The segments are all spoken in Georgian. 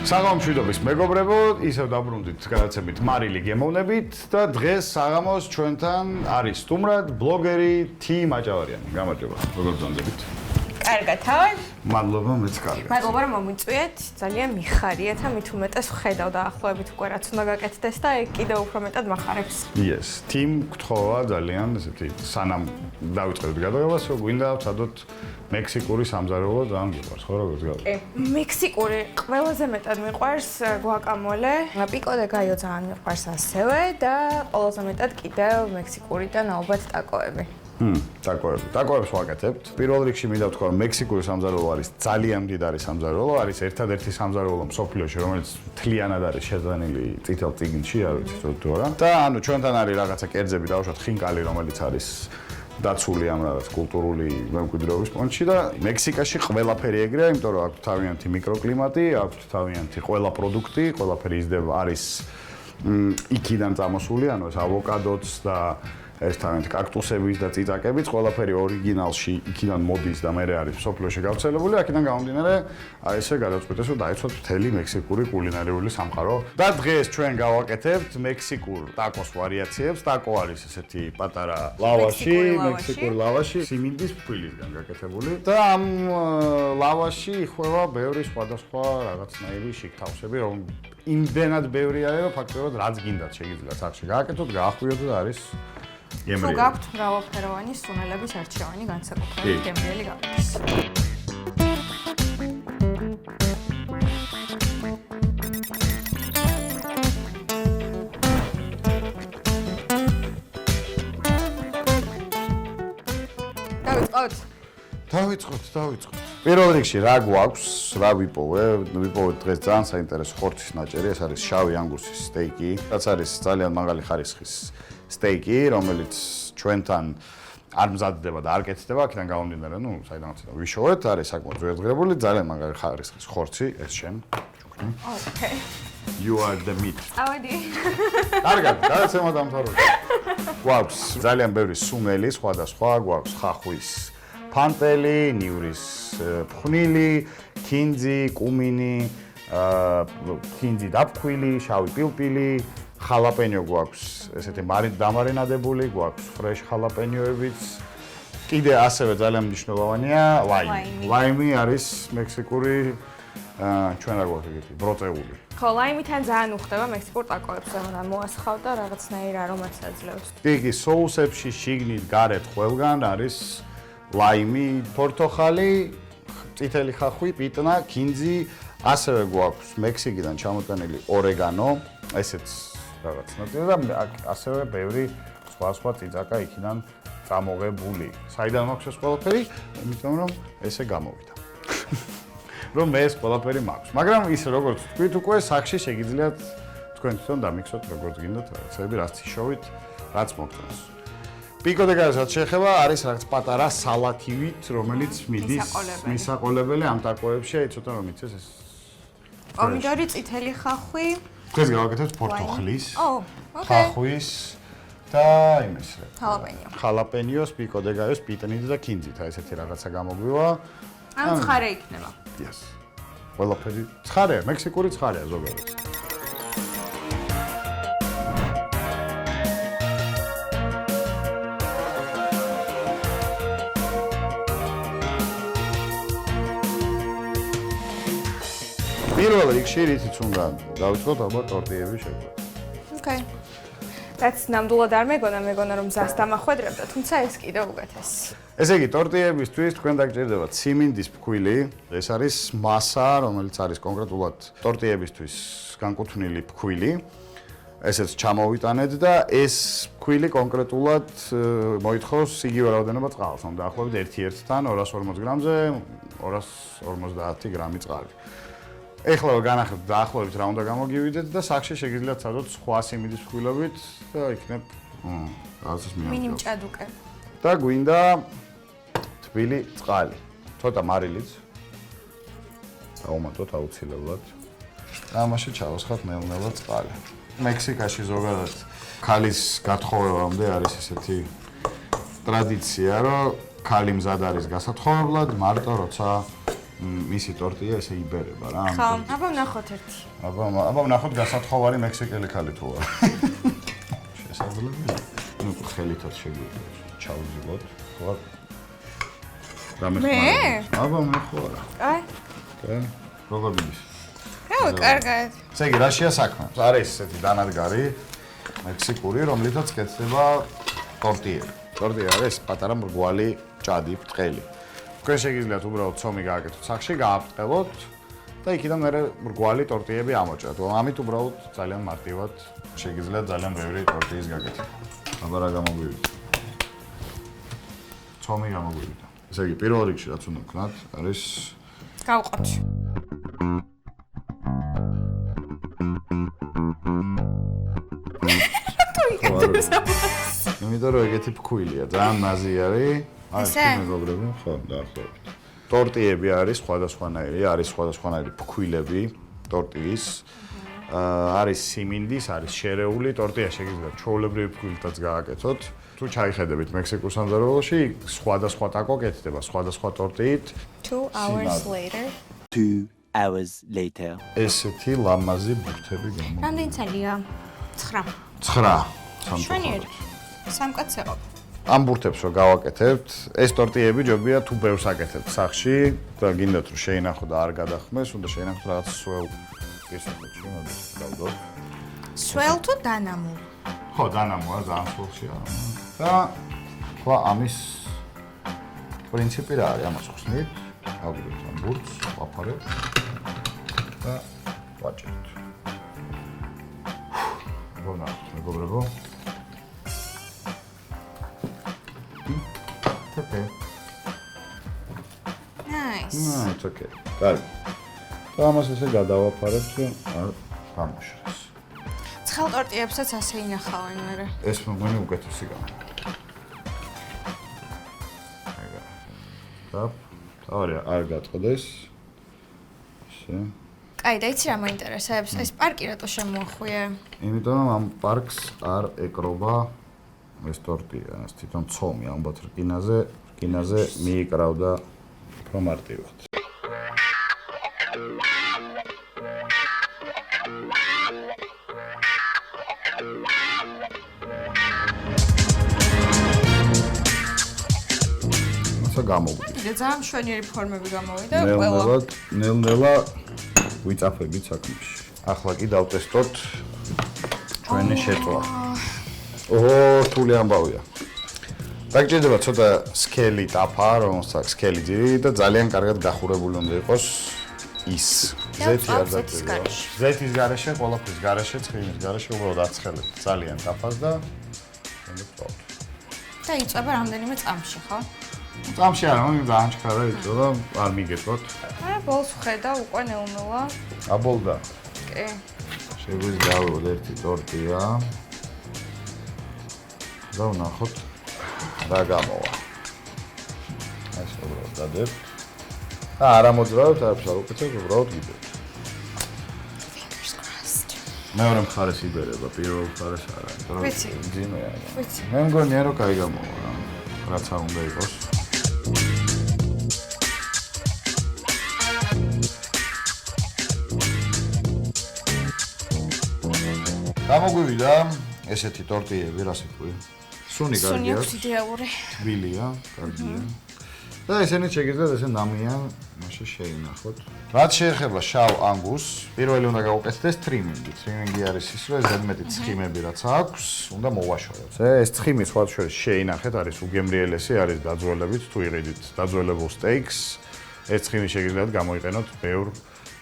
საღამომშვიდობის მეგობრებო, ისევ დაბრუნდით გადაცემით მარილი გემოვნებით და დღეს საღამოს ჩვენთან არის სტუმრად ბლოგერი მაჭავარიანი. გამარჯობა. როგორ გძანებით? კარგად თავი? მადლობა, მეც კარგად. მადლობა რომ მომიწვიეთ. ძალიან მიხარიეთ და მით უმეტეს ვხედავ დაახლოებით უკვე რაც უნდა გაკეთდეს და კიდევ უფრო მეტად მახარებს. Yes, გთხოვა ძალიან ესეთი სანამ დავიწყებთ გადაღებას, რომ გვინდა ვცადოთ მექსიკური სამზარეულო ძალიან გიყვარს, ხო როგორ გიგავ? მექსიკური ყველაზე მეტად მიყვარს guacamole, pico de gallo ძალიან მიყვარს ასევე და ყველაზე მეტად კიდევ მექსიკურიდან ალბათ ტაკოები. ტაკოებს ვაკეთებთ. პირველ რიგში მინდა ვთქვა, რომ მექსიკური სამზარეულო არის ძალიან მდიდარი სამზარეულო, არის ერთადერთი სამზარეულო მსოფლიოში, რომელიც მთლიანად არის შეძენილი წითელ წიგნში, არ ვიცი თუ არა. და ანუ ჩვენთან არის რაღაცა კერძები, დავუშვათ ხინკალი, რომელიც არის დაცული ამ რაღაც კულტურული მემკვიდრეობის პონჩი და მექსიკაში ყველაფერი ეგრეა, იმიტომ რომ აქვს თავიანთი მიკროკლიმატი, აქვს თავიანთი ყველა პროდუქტი, ყველაფერი იზრდება არის იქიდან წამოსული, ანუ ეს ავოკადოც და ეს თავიანთი კაქტუსების და წიწაკებიც, ყველაფერი ორიგინალში იქიდან მოდის და მერე არის მსოფლიოში გავრცელებული, აქედან გამომდინარე, აი ესე გადავწყვიტეს, რომ დაიცვათ მთელი მექსიკური კულინარიული სამყარო. და დღეს ჩვენ გავაკეთებთ მექსიკურ ტაკოს ვარიაციებს. ტაკო არის ესეთი პატარა ლავაში, მექსიკური ლავაში, სიმინდის ფქვილისგან გაკეთებული და ამ ლავაში იხვევა ბევრი სხვადასხვა რაღაცნაირი შიგთავსები, რომ იმდენად ბევრი არის, რომ ფაქტობრივად რაც გინდათ შეგიძლიათ სახში გააკეთოთ, გაახვიოთ და არის თუ გაქვთ მრავალფეროვანი სუნელების არჩევანი განსაკუთრებით გემრიელი გაკეთდეს. დავიწყოთ. პირველ რიგში რა გვაქვს, რა ვიპოვეთ დღეს ძალიან საინტერესო ხორცის ნაჭერი, ეს არის შავი ანგუსის სტეიკი, რაც არის ძალიან მაღალი ხარისხის სტეიკი, რომელიც ჩვენთან არ მზადდება და არ კეთდება, აქედან გამომდინარე, საიდანაც ვიშოვეთ, არის საკმაოდ ძვირადღირებული, ძალიან მაგარი ხარისხის ხორცი, ეს შენ. Okay. You are the meat. ავედი. კარგად, გადაცემა დამთავრდა. გვაქვს ძალიან ბევრი სუნელი, სხვადასხვა, გვაქვს ხახვის ფანტელი, ნივრის ფხვნილი, ქინძი, კუმინი, ქინძი დაფხვილი, შავი პილპილი, ხალაპენიო გვაქვს, ესეთი დამარინადებული, გვაქვს ფრეშ ხალაპენიოებიც. კიდე ასევე ძალიან მნიშვნელოვანია ლაიმი. ლაიმი არის მექსიკური ჩვენ რა გვაქვს ეგეთი ბროწეული. ხო, ლაიმიდან ძალიან უხდება მექსიკურ ტაკოებს, მაგრამ მოასხავ და რაღაცნაირ არომატს აძლევს. კი, соуსებში შიგნით გარეთ ყველგან არის ლაიმი, პორტოხალი, წითელი ხახვი, პიტნა, ქინძი, ასევე გვაქვს მექსიკიდან ჩამოტანილი ორეგანო, ესეც რაღაცნაირად და ასევე ბევრი სხვა წიწაკა იქიდან წამოღებული. საიდან მაქვს ეს ყველაფერი? იმიტომ რომ ესე გამოვიდა. რომ მე ეს ყველაფერი მაქვს. მაგრამ ის როგორც თქვით უკვე სახში შეგიძლიათ თქვენ თვითონ დამიქსოთ როგორც გინდათ რაღაცები, რაც იშოვით, რაც მოგწონს. პიკო დე გალოსაც შეეხება არის რაღაც პატარა სალათივით, რომელიც მიდის მისაყოლებელი ამ ტაკოებში, აი ცოტა რომ იცეს ეს პომიდორი, წითელი ხახვი. დღეს გავაკეთებთ პორტოხლის, ხახვის და იმის ხალაპენიოს, პიკო დე გალოს, პიტნით და ქინძით, აი ესეთი რაღაცა გამოგვივა. ან ცხარე იქნება. Yes. ყველაფერი ცხარეა, მექსიკური ცხარეა ზოგადად. პირველ რიგში რითიც უნდა დავიწყოთ ალბათ ტორტიების შექმნა. Okay. რაც ნამდვილად არ მეგონა რომ მზას დამახვედრებდა, თუმცა ეს კიდევ უკეთესი. ესე იგი, ტორტიებისთვის თქვენ დაგჭირდებათ სიმინდის ფქვილი, ეს არის მასა, რომელიც არის კონკრეტულად ტორტიებისთვის განკუთვნილი ფქვილი. ესეც ჩამოვიტანეთ და ეს ფქვილი კონკრეტულად მოითხოვს იგივე რაოდენობა წყალს, ანუ დაახლოებით 1:1-თან 240 გრამზე 250 გრამი წყალი. ეხლა რომ განახებთ დაახლოებით რა უნდა გამოგივიდეთ და სახში შეგიძლიათ სადოთ სხვა სიმინდის ფქვილობით და იქნებ რაღაცას მინიმ ჭადუკე. და გვინდა თბილი წყალი. ცოტა მარილიც. აუმატოთ აუცილებლად. და ამაში ჩავასხათ ნელ-ნელა წყალი. მექსიკაში ზოგადად ქალის გათხოვებამდე არის ესეთი ტრადიცია, რომ ქალი მზად არის გასათხოვებლად, მარტო როცა მისი ტორტია ესე იბერება რა. ხო, აბა ვნახოთ ერთი. აბა ვნახოთ გასათხოვარი მექსიკელი ხალი თუ არა. შესაძლებელია. ნუ ხელითაც შეგვიძლია ჩავზილოთ. ხო. აბა მე ხო არა. აი. კაი. როგორ მიდის? კარგად. ესე იგი, რაშია საქმე? არის ესეთი დანადგარი მექსიკური, რომლითაც კეთდება ტორტიები. ტორტია არის პატარა მრგვალი ჭადი, ბრტყელი. თქვენ შეგიძლიათ უბრალოდ ცომი გააკეთოთ სახში, გააფრთხილოთ და იქიდან მერე მრგვალი ტორტიები ამოჭრათ. ამით უბრალოდ ძალიან მარტივად შეგიძლიათ ძალიან ბევრი ტორტიის გაკეთება. აბა რა გამოგვივიდა? ცომი გამოგვივიდა. ესე იგი, პირველ რიგში რაც უნდა ვქნათ, არის გავყავთ. იმიტომ რომ ეგეთი ფქვილია, ძალიან მაზი არის. ესე? მეგობრები, ხო, დაახლოებით. ტორტიები არის სხვადასხვანაირი, არის სხვადასხვანაირი ფქვილები ტორტიის. არის სიმინდის, არის შერეული ტორტია შეგიძლიათ ჩვეულებრივი ფქვილითაც გააკეთოთ. თუ ჩაიხედებით მექსიკურ სამზარეულოში, სხვადასხვა ტაკო კეთდება სხვადასხვა ტორტიით. 2 hours later. 2 hours later. ესეთი ლამაზი ბურთები გამოდის. რამდენი ცალია? 9. 9. შვენიერი. სამკაც ეყობ. ამ ბურთებს რო გავაკეთებთ, ეს ტორტიები ჯობია თუ ბევრს აკეთებთ სახში და გინდათ რომ შეინახო და არ გადახმეს, უნდა შეინახოთ რაღაც სველ ისეთში, მოდი გავდოთ. სველ თუ დანამულ? ხო, დანამოა, ძალიან სულშია. და ხო, ამის პრინციპი რა არის? ამას ხსნით, ავიდეთ ამ ბურთს, ვაფარებთ და ვაჭერთ. გონავთ, მეგობრებო. Okay. Nice. No, it's okay. Კარგი. და ამას ესე გადავაფარებთ, რომ არ გამოშრეს. ცხელ ტორტიებსაც ასე ინახავენ მერე. ეს მოგონი უკეთესი გამოვა. ეგა. და თავი არ გაწყდეს. ისე. კაი, და იცი რა მაინტერესებს? ეს პარკი რატო შემოახვიე? იმიტომ რომ ამ პარკს არ ეკრობა ეს ტორტია, ეს თვითონ ცომი, ალბათ რკინაზე მიიკრავდა უფრო მარტივად. ასე გამოგვიდის. და ძალიან მშვენიერი ფორმები გამოვიდა ყველა. ნელ-ნელა ვიწაფებით საქმეში. ახლა კი დავტესტოთ ჩვენი შეწვა. რთული ამბავია. დაგჭირდება ცოტა სქელი ტაფა, რომელსაც სქელი ძირი და ძალიან კარგად გახურებული უნდა იყოს ის. ზეთი არ დაგჭირდება. ზეთის გარეშე, ყველაფრის გარეშე, ცხიმის გარეშე უბრალოდ აცხელებთ ძალიან ტაფას და ვთქვათ. და იწება რამდენიმე წამში, ხო? წამში არა, მაგრამ ძალიან ჩქარა იწება, არ მიგეწოთ. ბოლოს ვხედა უკვე ნელ-ნელა. აბოლდა. კი. შეგვიძლია გავიღოთ ერთი ტორტია. და ვნახოთ რა გამოვა. ეს უბრალოდ დადებთ. და არ ამოძრავებთ, არაფერს არ უკეთებთ, უბრალოდ გიდებთ. მეორე მხარეს იბერება, პირველ მხარეს არა. ვიცი. ძიმეა. ვიცი. მე მგონია რომ კაი გამოვა რა. რაც არ უნდა იყოს. გამოგვივიდა ესეთი ტორტიები, რა სიტყვი? სუნი კარგია. სუნი იდეალური. თბილია, კარგია. და ესენი შეგიძლიათ ესე ნამიან, მაშინ შეინახოთ. რაც შეეხება შავ ანგუსს, პირველი უნდა გაუკეთდეს ტრიმინგი. ტრიმინგი არის ის, რომ ზედმეტი ცხიმები რაც აქვს, უნდა მოვაშოროთ. ეს ცხიმი სხვა შორის შეინახეთ, არის უგემრიელესი, არის დაძველებით, თუ იყიდით დაძველებულ სტეიქს, ეს ცხიმი შეგიძლიათ გამოიყენოთ ბევრ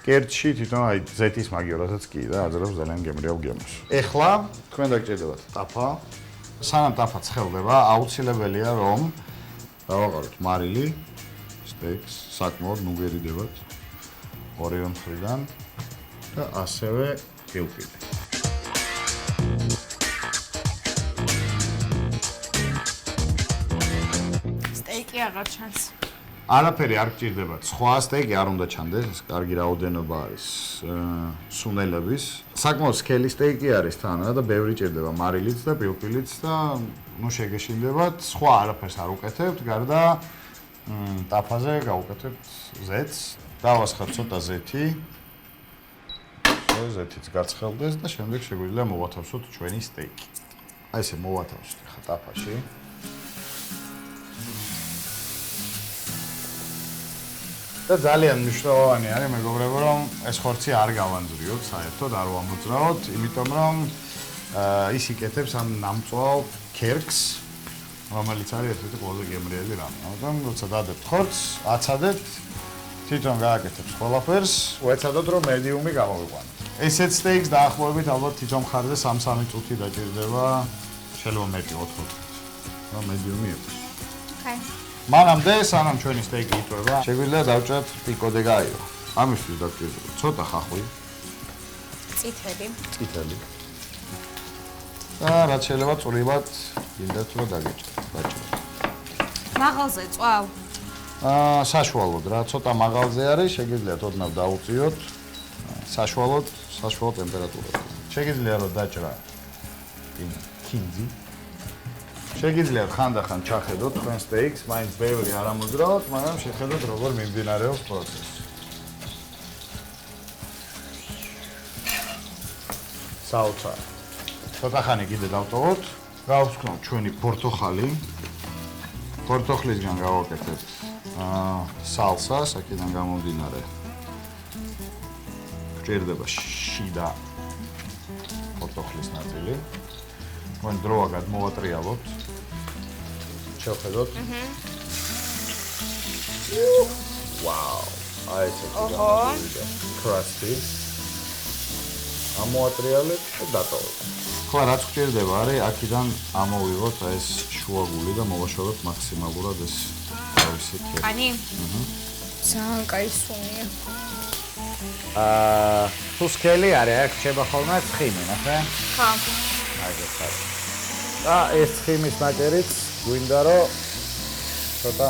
კერტში, თვითონ აი ზეთის მაგივრასაც კი და აძლევს ძალიან გემრიელ გემოს. ეხლა თქვენ დაგჭირდებათ ტაფა. სანამ ტაფა ცხელდება, აუცილებელია რომ დავაყაროთ მარილი, სტეიქს, საკმაოდ ნუგერიდებად ორივე მხრიდან და ასევე პილპილი. სტეიკი აღარ ჩანს. არაფერი არ გჭირდებათ. სხვა სტეიკი არ უნდა ჩანდეს, ეს კარგი რაოდენობა არის სუნელების. საკმაოდ სქელი სტეიკი არის თან და ბევრი ჭირდება მარილიც და პილპილიც და ნუ შეგეშინდებათ. სხვა არაფერს არ უკეთებთ, გარდა ტაფაზე გავუკეთებთ ზეთს. დავასხათ ცოტა ზეთი. ზეთიც გაცხელდეს და შემდეგ შეგვიძლია მოვათავსოთ ჩვენი სტეიკი. აი ესე მოვათავსოთ ხა ტაფაში. და ძალიან მნიშვნელოვანი არის მეგობრებო რომ ეს ხორცი არ გავანძრიოთ საერთოდ არ ვამოძრავოთ, იმიტომ რომ ის იკეთებს ამ ნამწვავ ქერქს, რომელიც არის ერთ-ერთი ყველაზე გემრიელი რამე. მაგრამ როცა დადებთ ხორცს, აცადებთ, თვითონ გააკეთებს ყველაფერს, უეცადოთ რომ მედიუმი გამოვიყვანოთ. ესეთ სტეიკს დაახლოებით ალბათ თითო მხარზე 3-3 წუთი დაჭირდება, შეიძლება მეტი 4 წუთი. რომ მედიუმი იყოს. ხაი. მანამდე სანამ ჩვენი სტეიკი იწვება, შეგვიძლია დავჭერთ პიკო დი გაიო. ამისთვის დაგვჭირდება ცოტა ხახვი, წითელი. და რაც შეიძლება წვრილად გინდათ რომ დაგეჭერთ. მაღალზე წვავ. საშუალოდ რა, ცოტა მაღალზე არის, შეგიძლიათ ოდნავ დაუწიოთ. საშუალო ტემპერატურაზე. შეგიძლია რომ დაჭრა კინძი. შეგიძლიათ ხანდახან ჩახედოთ თქვენ სტეიკს, მაინც ბევრი არ ამოძრავოთ, მაგრამ შეხედოთ როგორ მიმდინარეობს პროცესი. საოცარ. ცოტა ხანი კიდე დავტოვოთ. გავსკვნოთ ჩვენი პორტოხალი. პორტოხლისგან გავაკეთებთ სალსას, აქედან გამომდინარე. გჭირდება შიდა პორტოხლის ნაწილი. თქვენ დროა გადმოვატრიალოთ. შევხედოთ. ვაუ! აი ეს იგი. კრასტი. ამოატრიალეთ და დატოვეთ. ხო, რაც გჭირდება არის აქედან ამოვიღოთ ეს შუაგული და მოვაშოროთ მაქსიმალურად ეს თავისი ქერქი. კანი? ძალიან კაი სუნია. თუ სკელი არის, აქ შეება ხოლმე ცხიმი, ნახე? ხო. აი ეს არის. და ეს ცხიმის ნაკერიც გვინდა რომ ცოტა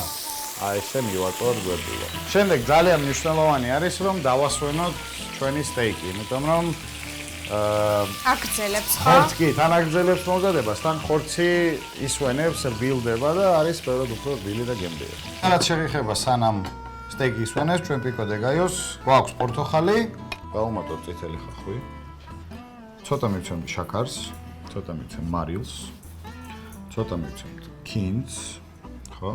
აი ესე მივაწვოთ გვერდულად. შემდეგ ძალიან მნიშვნელოვანი არის რომ დავასვენოთ ჩვენი სტეიკი, იმიტომ რომ აგრძელებს ხო? ხორცი კი, თან აგრძელებს მომზადებას, თან ხორცი ისვენებს, რბილდება და არის ბევრად უფრო რბილი და გემრიელი. რაც შეეხება სანამ სტეიკი ისვენებს, ჩვენ პიკო დი გაიოს, გვაქვს პორტოხალი, გავუმატოთ წითელი ხახვი. ცოტა მივცემთ შაქარს, ცოტა მივცემთ მარილს, ცოტა მივცემთ კინძს, ხო?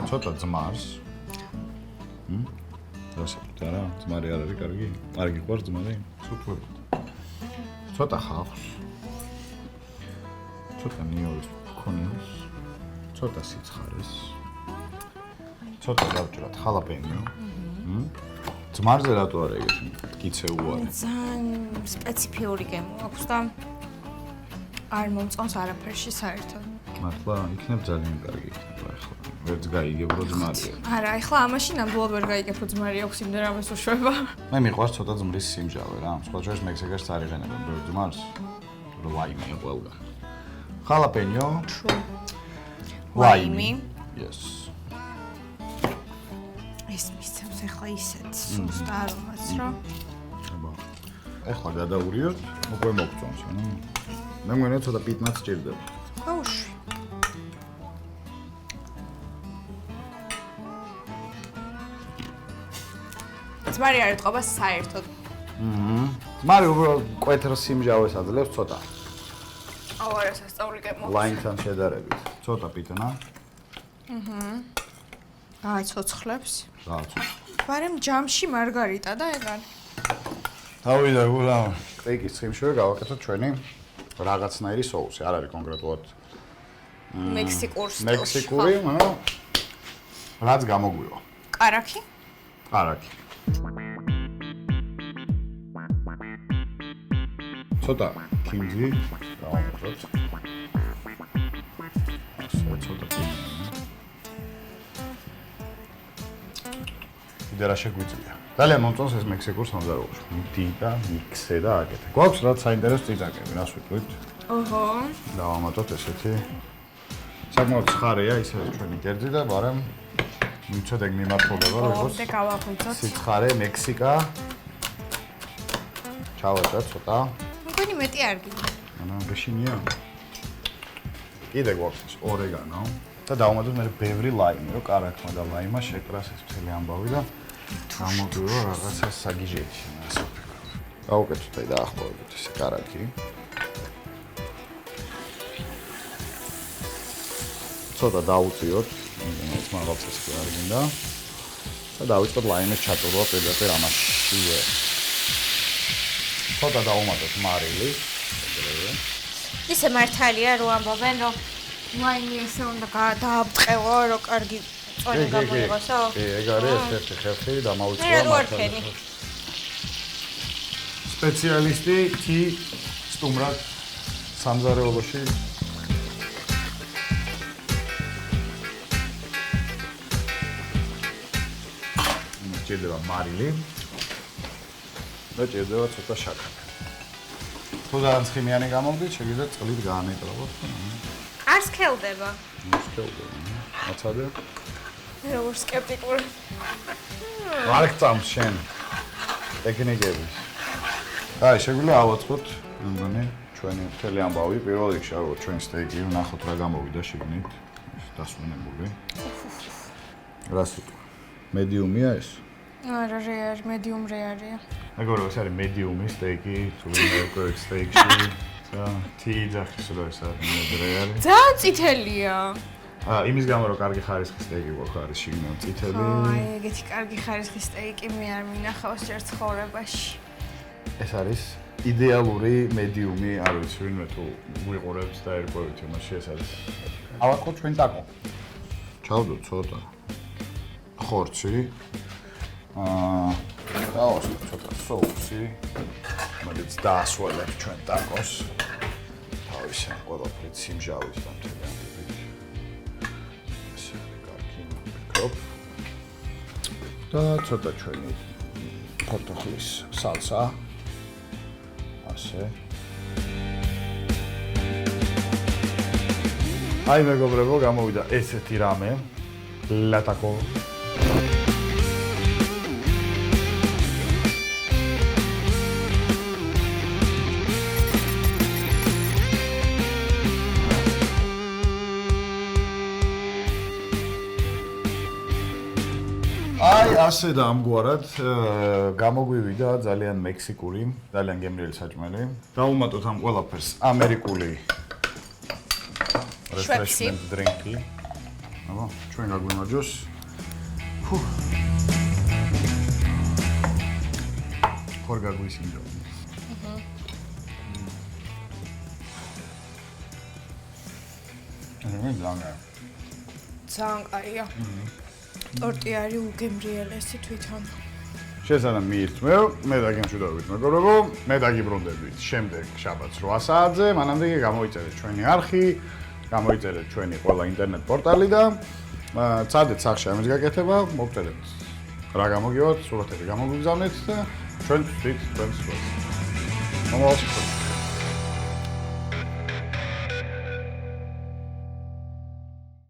ცოტა ძმარს. რასაკეთებთ არა? ძმარი არ არის კარგი? არ გიყვარს ძმარი? სუფრებით. ცოტა ხავს. ცოტა ნიურის ქონიოს. ცოტა სიცხარეს. ცოტა დავჭრათ ხალაპენიო. ძმარზე რატო არ ეგეთი? მტკიცეულ არის. ძალიან სპეციფიური გემო აქვს და არ მომწონს არაფერში საერთოდ. მართლა იქნებ ძალიან კარგი იქნება ახლა. ვერც გაიგებ რო ძმარია. არა, ახლა ამაში ნამდვილად ვერ გაიგებ რო ძმარი აქვს იმდენ რამეს უშვება. მე მიყვარს ცოტა ძმრის სიმჟავე რა. სხვა ჩვენს მექსიკაში არ იყენებენ ბევრ ძმარს. რო ლაიმია ყველგან. ხალაპენიო. ლაიმი. Yes. ეს მისცემს ახლა ისეთ სულს და არომატს რა. აბა. ახლა გადაურიოთ, უკვე მოგწონს, ანუ. მე მგონია ცოტა პიტნაც სჭირდება. აუშვი. ძმარი არ ეთყობა საერთოდ. ძმარი უბრალოდ კვეთრ სიმჟავეს აძლევს ცოტა. აუ არა სასწაული გემო. ლაინთან შედარებით. ცოტა პიტნა. აი ცოცხლებს. რაც. მაგრამ ჯამში მარგარიტა და ეგ არის. დავიდა გულა. სტეიკის ცხიმშივე გავაკეთოთ ჩვენი რაღაცნაირი соуსი, არ არის კონკრეტულად მექსიკურ სტილში. მექსიკური, ანუ რაც გამოგვივა. კარაქი? კარაქი. ცოტა კინძი გავაკეთოთ. ასე ცოტა კინძი. კიდე რა შეგვიძლია. ძალიან მომწონს ეს მექსიკურ სამზარეულოში. მიდი და მიქსე და აკეთე. გვაქვს რაც საინტერესო წიწაკები, რას ვიტყვით? ოჰო. დავამატოთ ესეთი. საკმაოდ ცხარეა ისე ჩვენი კერძი და მაგრამ მიცოდეს მიმართულება როგორც და გავაღვიძოთ. სიცხარე მექსიკა. ჩავეჭრეთ ცოტა. მგონი მეტი არ გინდა. ანუ ბეშინია. კიდე გვაქვს ორეგანო. და დავუმატოთ მე ბევრი ლაიმი, რომ კარაქმა და ლაიმა შეკრას ეს მთელი ამბავი და გამოდიო რაღაცა საგიჟეთი, ასე ვფიქრობ. გავუკეთოთ აი დაახლოებით ესე კარაქი. ცოტა დაუწიოთ, ეს მაგალითად კი არ გინდა. და დავიწყოთ ლაიმის ჩატურვა პირდაპირ ამაშივე. ცოტა დავუმატოთ მარილი. ისე მართალია რომ ამბობენ რომ ლაიმი ესე უნდა დააბწყევა რომ კარგი წონი გამოიღოსო? კი, ეგ არის ერთ-ერთი ხერხი და მოვიწყო მე რა ვარქენი? სპეციალისტი თი სტუმრად სამზარეულოში ჭირდება მარილი და ჭირდება ცოტა შაქარი. თუ ძალიან ცხიმიანი გამოვდით, შეგიძლიათ წყლით გაანეტრალოთ. არ სქელდება. სქელდება. აცადე. მე როგორ სკეპტიკური. არ გწამს შენ ტექნიკები. აი, შეგვიძლია ავაწყოთ, მე მგონი, ჩვენი მთელი ამბავი. პირველ რიგში ავიღოთ ჩვენ სტეიკი, ვნახოთ რა გამოვიდა შიგნით. ეს დასვენებული. რა სიტყვა? მედიუმია ეს? არა, რეალ, მედიუმ რეალია. მეგობრებო, ეს არის მედიუმი სტეიკი, თუ ვიმეკვეთ სტეიკში. და თიძახის რო ეს არის რეალი. ძალიან წითელია. იმის გამო რომ კარგი ხარისხის სტეიკი გვაქვს არის შიგნით წითელი. აი, ეგეთი კარგი ხარისხის სტეიკი მე არ მინახავს ჯერ ცხოვრებაში. ეს არის იდეალური მედიუმი, არ ვიცი ვინმე თუ ვიყურებს და ერკვევით იმაში ეს არის. ავაწყოთ ჩვენ ტაკო. ჩავდოთ ცოტა ხორცი. დავასვათ ცოტა სოუსი. მაგით დაასვალებ ჩვენ ტაკოს. თავისი ყველაფრით სიმჟავით და მთელი ამბებით. ესე კარგი ვფიქრობ. და ცოტა ჩვენი ფორტოხლის სალსა. ასე. აი მეგობრებო, გამოვიდა ესეთი რამე. ლატაკო. აი ასე და ამგვარად გამოგვივიდა ძალიან მექსიკური, ძალიან გემრიელი საჭმელი. დავუმატოთ ამ ყველაფერს ამერიკული refreshment drink-ი. აბა, ჩვენ გაგვიმარჯოს. ხორ გაგვისინჯო. ძალიან კაია. ტორტი არის უგემრიელესი თვითონ. შესაძლოა მიირთმევ, მე დაგემშვიდობებით მეგობრებო, მე დაგიბრუნდებით შემდეგ შაბათს 8 საათზე, მანამდე გამოიწერეთ ჩვენი არხი, გამოიწერეთ ჩვენი ყველა ინტერნეტ პორტალი და წადეთ სახში ამის გაკეთება, მოგწერეთ რა გამოგივათ, სურათები გამოგვიგზავნეთ და ჩვენ ვთვლით თქვენს როლს. მომავალ შეხვედრაზე.